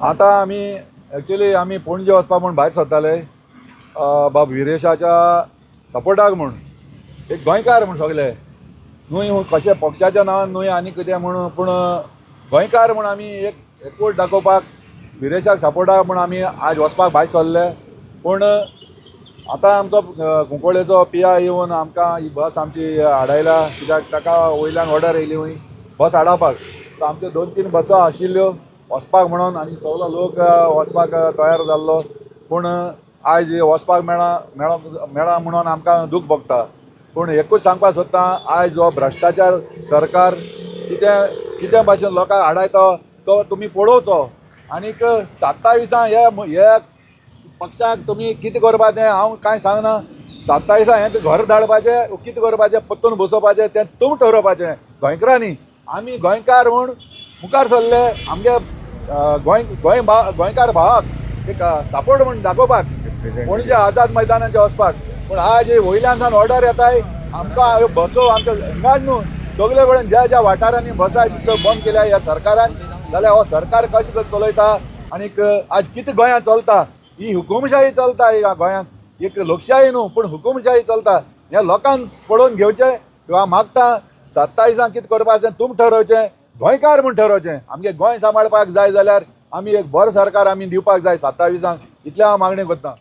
आता आमी पणजे वचपाक म्हूण भायर सरताले बाब विरेशाच्या सपोर्टाक म्हूण एक गोंयकार म्हूण सगळे न्हय कशे पक्षाच्या नांवान न्हय आनी कितें म्हूण पूण गोंयकार म्हूण आमी एकूच दाखोवपाक विरेशाक सपोर्टाक म्हूण आमी आज वचपाक भायर सरले। पूण आतां आमचो कुंकळ्ळेचो पिया येवन आमकां ही बस आमची हाडायला, कित्याक ताका वयल्यान ऑर्डर येयली हुंय बस हाडपाक। सो आमच्यो 2-3 बसो आशिल्ल्यो वचपाक म्हणून आनी सगळो लोक वचपाक तयार जाल्लो। पूण आयज वचपाक मेळा म्हणून आमकां दूख भोगता। पूण एकूच सांगपाक सोदतां, आयज हो भ्रश्टाचार सरकार कितें भाशेन लोकांक हाडायता तो तुमी पळोवचो। आनीक 27 हे पक्षाक तुमी कितें करपाचें हांव कांय सांगना। 27 हें घर धाडपाचें कितें करपाचें परतून बसोवपाचें तें तुमी ठरोवपाचें गोंयकारांनी। आमी गोंयकार म्हूण मुखार सरले आमगे गोंयकार भावाक एक सपोर्ट म्हूण दाखोवपाक पणजे आझाद मैदानाचेर वचपाक। पूण आज वयल्यान सावन ऑर्डर येताय आमकां बसो आमच्या हिंगाच न्हू सगळे कडेन ज्या वाठारांनी बसाय तितल्यो बंद केल्या ह्या सरकारान। जाल्यार हो सरकार कशें चलयता आनीक आज कितें गोंयांत चलता, ही हुकुमशाही चलता ह्या गोंयांत। एक लोकशाही न्हू पूण हुकुमशाही चलता। हें लोकांक पळोवन घेवचें किंवा मागता 27 कितें करपाचें तुमी ठरोवचें, गोंयकार म्हूण ठरोवचें। आमगे गोंय सांबाळपाक जाय जाल्यार आमी एक बरो सरकार आमी दिवपाक जाय 27 इतलें हांव मागणी करतां।